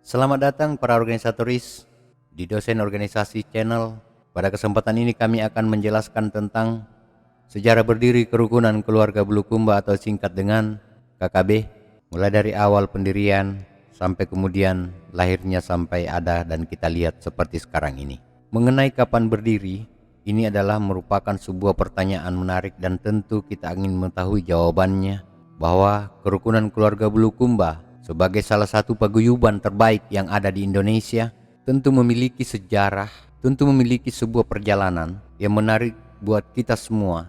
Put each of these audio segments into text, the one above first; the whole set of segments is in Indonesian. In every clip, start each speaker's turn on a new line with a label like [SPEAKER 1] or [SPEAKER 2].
[SPEAKER 1] Selamat datang para organisatoris di Dosen Organisasi Channel. Pada kesempatan ini kami akan menjelaskan tentang sejarah berdiri Kerukunan Keluarga Bulukumba atau singkat dengan KKB, mulai dari awal pendirian sampai kemudian lahirnya sampai ada dan kita lihat seperti sekarang ini. Mengenai kapan berdiri, ini adalah merupakan sebuah pertanyaan menarik dan tentu kita ingin mengetahui jawabannya, bahwa Kerukunan Keluarga Bulukumba sebagai salah satu paguyuban terbaik yang ada di Indonesia tentu memiliki sejarah, tentu memiliki sebuah perjalanan yang menarik buat kita semua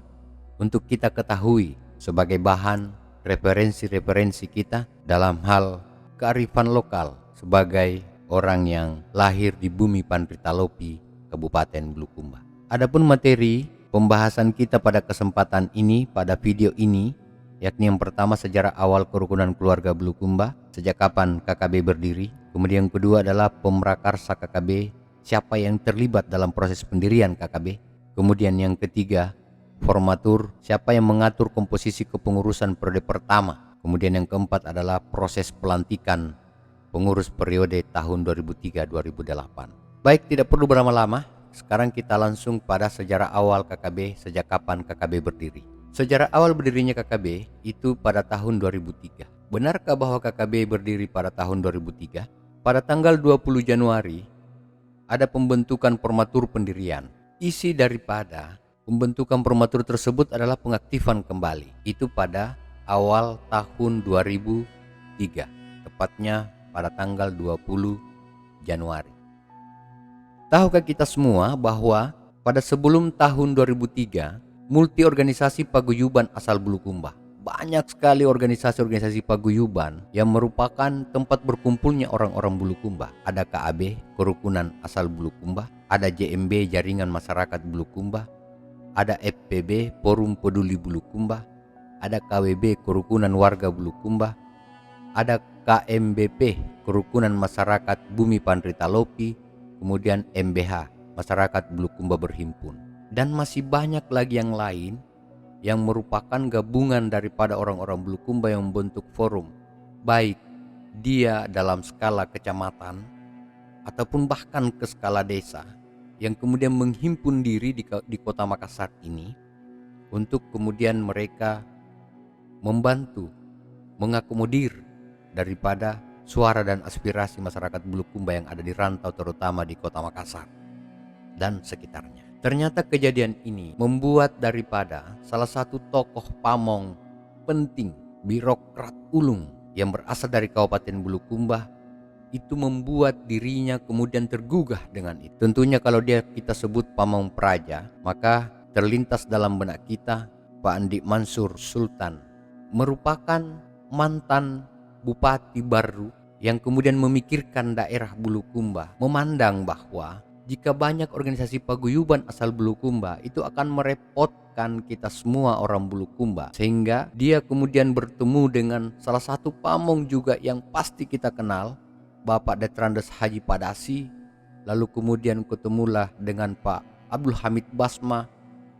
[SPEAKER 1] untuk kita ketahui sebagai bahan referensi-referensi kita dalam hal kearifan lokal sebagai orang yang lahir di bumi Panritalopi, Kabupaten Bulukumba. Adapun materi pembahasan kita pada kesempatan ini, pada video ini, yakni yang pertama sejarah awal Kerukunan Keluarga Bulukumba, sejak kapan KKB berdiri. Kemudian yang kedua adalah pemrakarsa KKB, siapa yang terlibat dalam proses pendirian KKB. Kemudian yang ketiga, formatur, siapa yang mengatur komposisi kepengurusan periode pertama. Kemudian yang keempat adalah proses pelantikan pengurus periode tahun 2003-2008. Baik, tidak perlu berlama-lama, sekarang kita langsung pada sejarah awal KKB, sejak kapan KKB berdiri. Sejarah awal berdirinya KKB itu pada tahun 2003. Benarkah bahwa KKB berdiri pada tahun 2003? Pada tanggal 20 Januari ada pembentukan formatur pendirian. Isi daripada pembentukan formatur tersebut adalah pengaktifan kembali. Itu pada awal tahun 2003, tepatnya pada tanggal 20 Januari. Tahukah kita semua bahwa pada sebelum tahun 2003 multi organisasi paguyuban asal Bulukumba. Banyak sekali organisasi-organisasi paguyuban yang merupakan tempat berkumpulnya orang-orang Bulukumba. Ada KAB, Kerukunan Asal Bulukumba, ada JMB, Jaringan Masyarakat Bulukumba, ada FPB, Forum Peduli Bulukumba, ada KWB, Kerukunan Warga Bulukumba, ada KMBP, Kerukunan Masyarakat Bumi Panritalopi, kemudian MBH, Masyarakat Bulukumba Berhimpun. Dan masih banyak lagi yang lain yang merupakan gabungan daripada orang-orang Bulukumba yang membentuk forum, baik dia dalam skala kecamatan ataupun bahkan ke skala desa, yang kemudian menghimpun diri di kota Makassar ini untuk kemudian mereka membantu mengakomodir daripada suara dan aspirasi masyarakat Bulukumba yang ada di rantau, terutama di kota Makassar dan sekitarnya. Ternyata kejadian ini membuat daripada salah satu tokoh pamong penting, birokrat ulung yang berasal dari Kabupaten Bulukumba, itu membuat dirinya kemudian tergugah dengan itu. Tentunya kalau kita sebut pamong praja, maka terlintas dalam benak kita Pak Andi Mansur Sultan, merupakan mantan bupati baru yang kemudian memikirkan daerah Bulukumba, memandang bahwa jika banyak organisasi paguyuban asal Bulukumba itu akan merepotkan kita semua orang Bulukumba, sehingga dia kemudian bertemu dengan salah satu pamong juga yang pasti kita kenal, Bapak Detrandes Haji Padasi. Lalu kemudian ketemulah dengan Pak Abdul Hamid Basma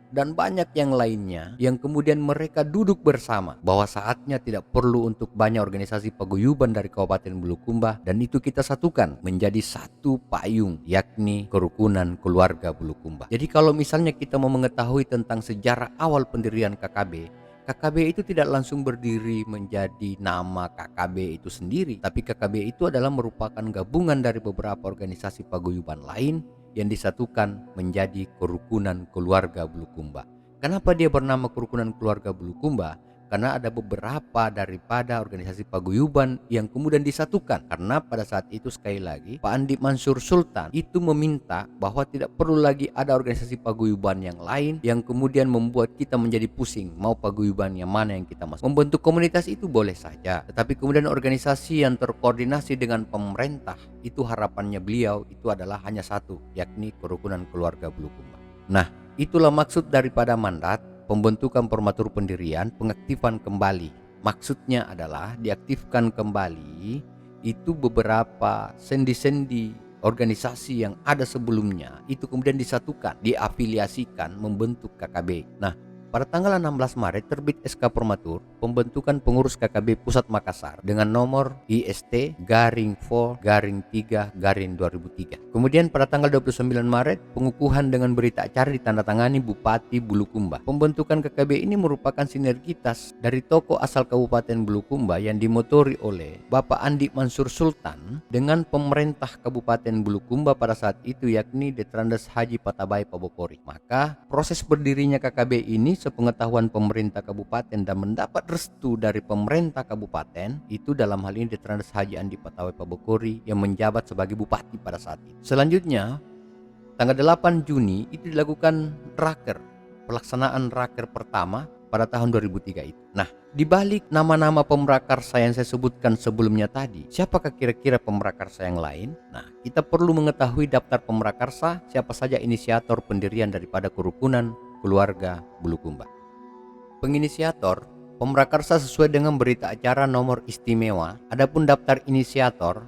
[SPEAKER 1] dan banyak yang lainnya, yang kemudian mereka duduk bersama bahwa saatnya tidak perlu untuk banyak organisasi paguyuban dari Kabupaten Bulukumba, dan itu kita satukan menjadi satu payung, yakni Kerukunan Keluarga Bulukumba. Jadi kalau misalnya kita mau mengetahui tentang sejarah awal pendirian KKB, KKB itu tidak langsung berdiri menjadi nama KKB itu sendiri, tapi KKB itu adalah merupakan gabungan dari beberapa organisasi paguyuban lain yang disatukan menjadi Kerukunan Keluarga Bulukumba. Kenapa dia bernama Kerukunan Keluarga Bulukumba? Karena ada beberapa daripada organisasi paguyuban yang kemudian disatukan. Karena pada saat itu sekali lagi Pak Andi Mansur Sultan itu meminta bahwa tidak perlu lagi ada organisasi paguyuban yang lain yang kemudian membuat kita menjadi pusing mau paguyuban yang mana yang kita masuk. Membentuk komunitas itu boleh saja, tetapi kemudian organisasi yang terkoordinasi dengan pemerintah, itu harapannya beliau itu adalah hanya satu, yakni Kerukunan Keluarga Bulukumba. Nah, itulah maksud daripada mandat pembentukan formatur pendirian, pengaktifan kembali. Maksudnya adalah diaktifkan kembali itu beberapa sendi-sendi organisasi yang ada sebelumnya, itu kemudian disatukan, diafiliasikan membentuk KKB. Nah, Pada tanggal 16 Maret terbit SK Formatur pembentukan pengurus KKB Pusat Makassar dengan nomor IST-4-3-2003. Kemudian pada tanggal 29 Maret pengukuhan dengan berita acara ditandatangani Bupati Bulukumba. Pembentukan KKB ini merupakan sinergitas dari tokoh asal Kabupaten Bulukumba yang dimotori oleh Bapak Andi Mansur Sultan dengan pemerintah Kabupaten Bulukumba pada saat itu, yakni Detrandes Haji Patabai Pabokori. Maka proses berdirinya KKB ini sepengetahuan pemerintah kabupaten dan mendapat restu dari pemerintah kabupaten itu, dalam hal ini Detrandes Haji Andi Patabai Pabokori yang menjabat sebagai bupati pada saat itu. Selanjutnya tanggal 8 Juni itu dilakukan raker, pelaksanaan raker pertama pada tahun 2003 itu. Nah, di balik nama-nama pemrakarsa yang saya sebutkan sebelumnya tadi, siapakah kira-kira pemrakarsa yang lain? Nah, kita perlu mengetahui daftar pemrakarsa, siapa saja inisiator pendirian daripada kerukunan keluarga Bulukumba. Penginisiator pemrakarsa sesuai dengan berita acara nomor istimewa. Adapun daftar inisiator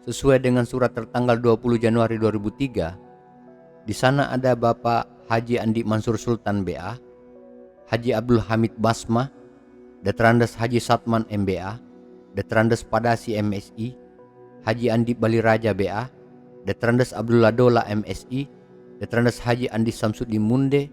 [SPEAKER 1] sesuai dengan surat tertanggal 20 Januari 2003. Di sana ada Bapak Haji Andi Mansur Sultan BA, Haji Abdul Hamid Basma, Detrandes Haji Satman MBA, Detrandes Padasi MSI, Haji Andi Baliraja BA, Detrandes Abdullah Dola MSI, Detrandes Haji Andi Samsudin Munde,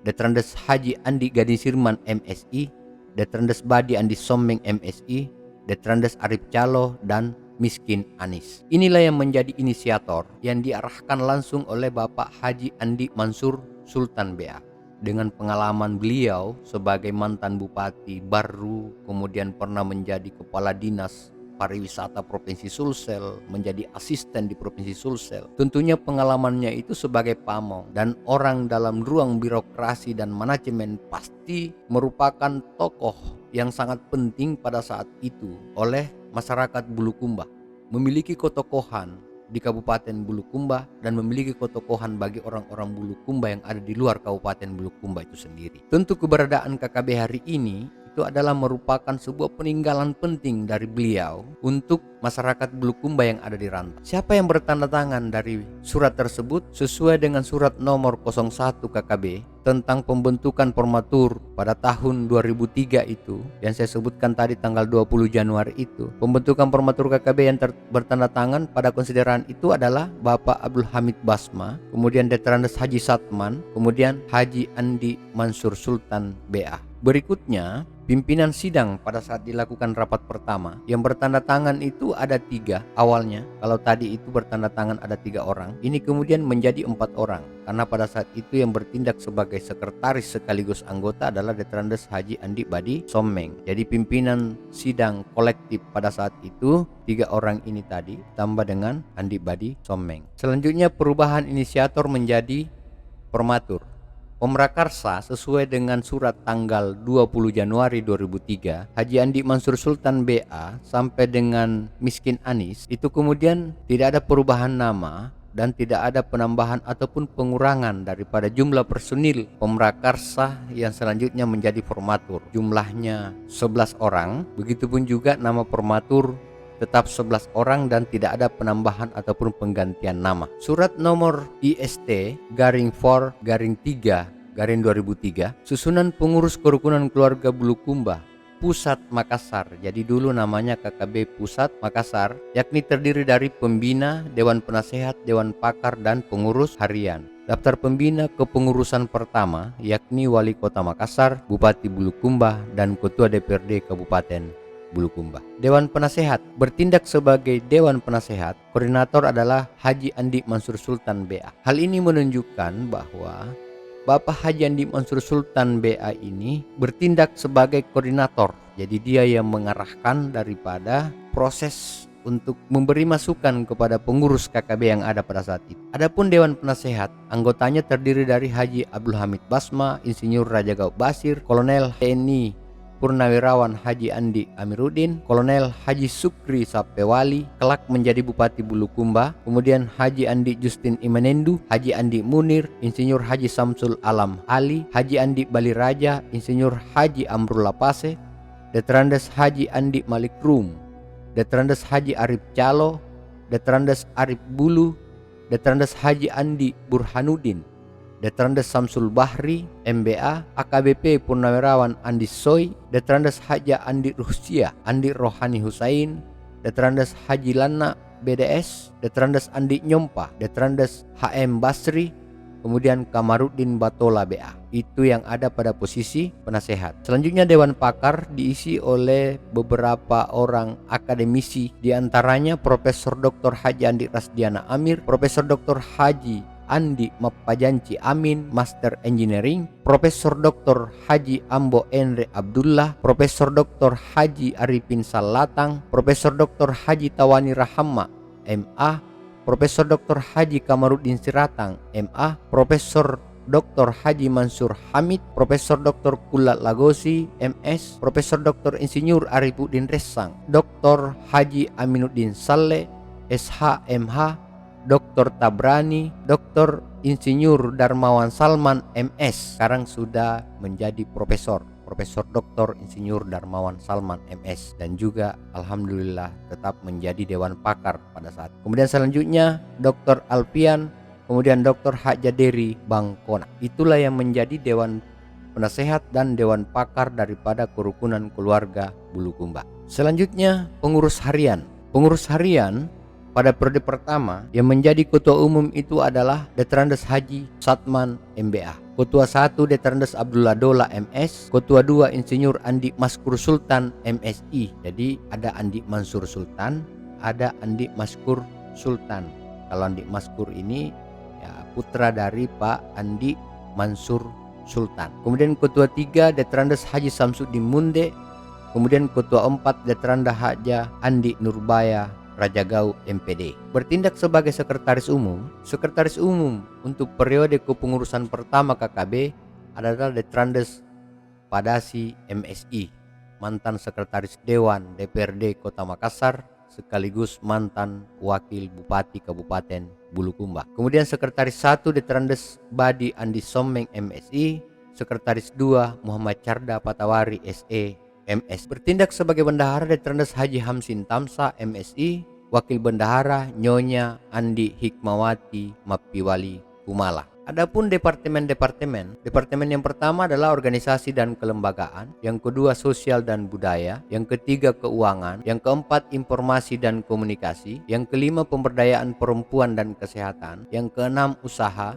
[SPEAKER 1] Detrandes Haji Andi Gading Sirman MSI, Detrandes Badi Andi Sommeng MSI, Detrandes Arif Calo, dan Miskin Anis. Inilah yang menjadi inisiator yang diarahkan langsung oleh Bapak Haji Andi Mansur Sultan BA. Dengan pengalaman beliau sebagai mantan bupati baru, kemudian pernah menjadi kepala dinas pariwisata Provinsi Sulsel, menjadi asisten di Provinsi Sulsel. Tentunya pengalamannya itu sebagai pamong dan orang dalam ruang birokrasi dan manajemen pasti merupakan tokoh yang sangat penting pada saat itu oleh masyarakat Bulukumba. Memiliki ketokohan di Kabupaten Bulukumba dan memiliki ketokohan bagi orang-orang Bulukumba yang ada di luar Kabupaten Bulukumba itu sendiri. Tentu keberadaan KKB hari ini itu adalah merupakan sebuah peninggalan penting dari beliau untuk masyarakat Bulukumba yang ada di rantau. Siapa yang bertanda tangan dari surat tersebut? Sesuai dengan surat nomor 01 KKB tentang pembentukan Formatur pada tahun 2003 itu, yang saya sebutkan tadi tanggal 20 Januari itu. Pembentukan Formatur KKB yang bertanda tangan pada konsideran itu adalah Bapak Abdul Hamid Basma, kemudian Detrandes Haji Satman, kemudian Haji Andi Mansur Sultan BA. Berikutnya, pimpinan sidang pada saat dilakukan rapat pertama yang bertanda tangan itu ada 3 awalnya. Kalau tadi itu bertanda tangan ada 3 orang, ini kemudian menjadi 4 orang. Karena pada saat itu yang bertindak sebagai sekretaris sekaligus anggota adalah Detrandes Haji Andi Badi Sommeng. Jadi pimpinan sidang kolektif pada saat itu 3 orang ini tadi tambah dengan Andi Badi Sommeng. Selanjutnya perubahan inisiator menjadi Formatur. Pemrakarsa sesuai dengan surat tanggal 20 Januari 2003, Haji Andi Mansur Sultan BA sampai dengan Miskin Anis itu kemudian tidak ada perubahan nama dan tidak ada penambahan ataupun pengurangan daripada jumlah personil pemrakarsa yang selanjutnya menjadi Formatur. Jumlahnya 11 orang, begitupun juga nama Formatur tetap 11 orang dan tidak ada penambahan ataupun penggantian nama. Surat nomor IST-4-3-2003 susunan pengurus kerukunan keluarga Bulukumba Pusat Makassar. Jadi dulu namanya KKB Pusat Makassar, yakni terdiri dari pembina, dewan penasehat, dewan pakar, dan pengurus harian. Daftar pembina kepengurusan pertama yakni Wali Kota Makassar, Bupati Bulukumba, dan Ketua DPRD Kabupaten Bulukumba. Dewan Penasehat bertindak sebagai Dewan Penasehat. Koordinator adalah Haji Andi Mansur Sultan BA. Hal ini menunjukkan bahwa Bapak Haji Andi Mansur Sultan BA ini bertindak sebagai koordinator. Jadi dia yang mengarahkan daripada proses untuk memberi masukan kepada pengurus KKB yang ada pada saat itu. Adapun Dewan Penasehat, anggotanya terdiri dari Haji Abdul Hamid Basma, Insinyur Raja Gaub Basir, Kolonel TNI Purnawirawan Haji Andi Amiruddin, Kolonel Haji Sukri Sapewali, kelak menjadi Bupati Bulukumba, kemudian Haji Andi Justin Imanendu, Haji Andi Munir, Insinyur Haji Samsul Alam Ali, Haji Andi Baliraja, Insinyur Haji Amrul Lapase, Detrandes Haji Andi Malik Rum, Detrandes Haji Arif Calo, Detrandes Arif Bulu, Detrandes Haji Andi Burhanuddin, Detrandes Samsul Bahri, MBA, AKBP Purnawirawan Andi Soy, Detrandes Haja Andi Rusia, Andi Rohani Husain, Detrandes Haji Lana BDS, Detrandes Andi Nyompa, Detrandes HM Basri, kemudian Kamarudin Batola BA. Itu yang ada pada posisi penasehat. Selanjutnya Dewan Pakar diisi oleh beberapa orang akademisi, diantaranya Profesor Dr. Haji Andi Rasdiana Amir, Profesor Dr. Haji Andi Mapajanci Amin, Master Engineering, Profesor Dr. Haji Ambo Enre Abdullah, Profesor Dr. Haji Arifin Salatang, Profesor Dr. Haji Tawani Rahama MA, Profesor Dr. Haji Kamarudin Siratang MA, Profesor Dr. Haji Mansur Hamid, Profesor Dr. Kulat Lagosi MS, Profesor Dr. Insinyur Arifuddin Resang, Dr. Haji Aminuddin Saleh SH MH, Dr. Tabrani, Dr. Insinyur Darmawan Salman MS, sekarang sudah menjadi Profesor Dr. Insinyur Darmawan Salman MS, dan juga alhamdulillah tetap menjadi Dewan Pakar pada saat. Kemudian selanjutnya Dr. Alfian, kemudian Dr. Hajaderi Bangkona. Itulah yang menjadi Dewan Penasehat dan Dewan Pakar daripada Kerukunan Keluarga Bulukumba. Selanjutnya pengurus harian. Pengurus harian pada periode pertama yang menjadi ketua umum itu adalah Detrandes Haji Satman MBA, Ketua 1 Detrandes Abdullah Dola MS, Ketua 2 Insinyur Andi Maskur Sultan MSI. Jadi ada Andi Mansur Sultan, ada Andi Maskur Sultan. Kalau Andi Maskur ini ya putra dari Pak Andi Mansur Sultan. Kemudian Ketua 3 Detrandes Haji Samsudin Munde, kemudian Ketua 4 Detranda Haja Andi Nurbaya Rajagau MPD. Bertindak sebagai sekretaris umum untuk periode kepengurusan pertama KKB adalah Detrandes Padasi MSI, mantan sekretaris Dewan DPRD Kota Makassar sekaligus mantan wakil Bupati Kabupaten Bulukumba. Kemudian sekretaris 1 Detrandes Badi Andi Someng MSI, sekretaris 2 Muhammad Carda Patawari SE MS. Bertindak sebagai bendahara Detrandes Haji Hamsin Tamsa MSI, wakil bendahara Nyonya Andi Hikmawati Mapiwali Kumala. Adapun departemen yang pertama adalah organisasi dan kelembagaan, yang kedua sosial dan budaya, yang ketiga keuangan, yang keempat informasi dan komunikasi, yang kelima pemberdayaan perempuan dan kesehatan, yang keenam usaha,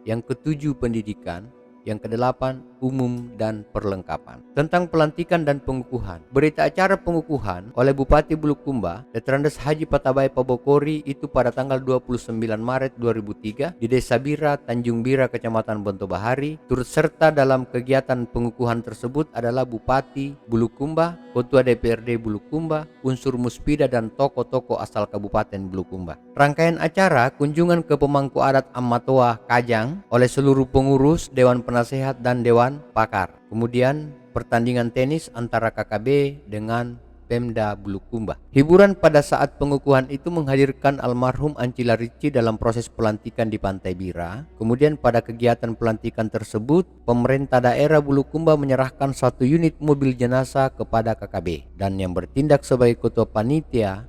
[SPEAKER 1] yang ketujuh pendidikan, yang kedelapan umum dan perlengkapan. Tentang pelantikan dan pengukuhan. Berita acara pengukuhan oleh Bupati Bulukumba Detrandes Haji Patabai Pabokori itu pada tanggal 29 Maret 2003 di Desa Bira, Tanjung Bira, Kecamatan Bontobahari. Turut serta dalam kegiatan pengukuhan tersebut adalah Bupati Bulukumba, Ketua DPRD Bulukumba, unsur muspida dan tokoh-tokoh asal Kabupaten Bulukumba. Rangkaian acara kunjungan ke pemangku adat Ammatoa Kajang oleh seluruh pengurus Dewan Penasehat dan Dewan Pakar. Kemudian pertandingan tenis antara KKB dengan Pemda Bulukumba. Hiburan pada saat pengukuhan itu menghadirkan almarhum Ancila Ricci dalam proses pelantikan di Pantai Bira. Kemudian pada kegiatan pelantikan tersebut, pemerintah daerah Bulukumba menyerahkan 1 unit mobil jenazah kepada KKB, dan yang bertindak sebagai ketua panitia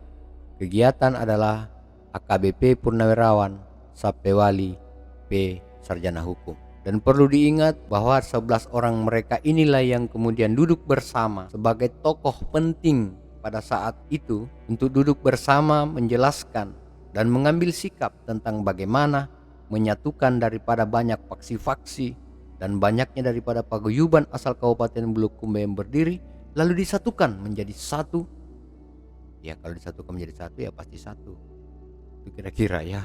[SPEAKER 1] kegiatan adalah AKBP Purnawirawan Sapewali P. Sarjana Hukum. Dan perlu diingat bahwa 11 orang mereka inilah yang kemudian duduk bersama sebagai tokoh penting pada saat itu untuk duduk bersama menjelaskan dan mengambil sikap tentang bagaimana menyatukan daripada banyak faksi-faksi dan banyaknya daripada paguyuban asal Kabupaten Bulukumba yang berdiri lalu disatukan menjadi satu. Ya kalau disatukan menjadi satu ya pasti satu. Itu kira-kira ya.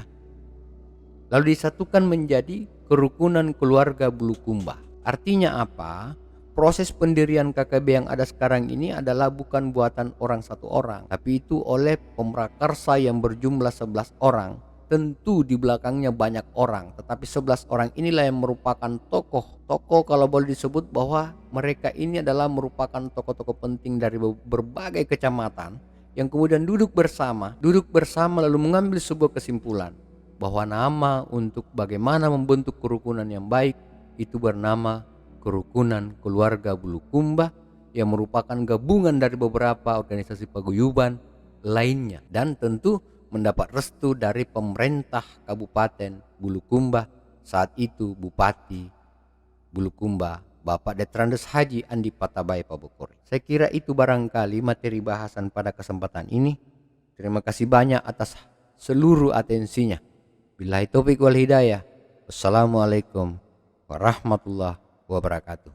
[SPEAKER 1] Lalu disatukan menjadi Kerukunan Keluarga Bulukumba. Artinya apa? Proses pendirian KKB yang ada sekarang ini adalah bukan buatan orang satu orang, tapi itu oleh pemrakarsa yang berjumlah 11 orang. Tentu di belakangnya banyak orang, tetapi 11 orang inilah yang merupakan tokoh kalau boleh disebut bahwa mereka ini adalah merupakan tokoh-tokoh penting dari berbagai kecamatan yang kemudian duduk bersama lalu mengambil sebuah kesimpulan bahwa nama untuk bagaimana membentuk kerukunan yang baik itu bernama Kerukunan Keluarga Bulukumba, yang merupakan gabungan dari beberapa organisasi paguyuban lainnya, dan tentu mendapat restu dari pemerintah Kabupaten Bulukumba saat itu Bupati Bulukumba, Bapak Detrandes Haji Andi Patabai Pabokori. Saya kira itu barangkali materi bahasan pada kesempatan ini. Terima kasih banyak atas seluruh atensinya. Billahi taufiq wal hidayah. Wassalamualaikum warahmatullahi wabarakatuh.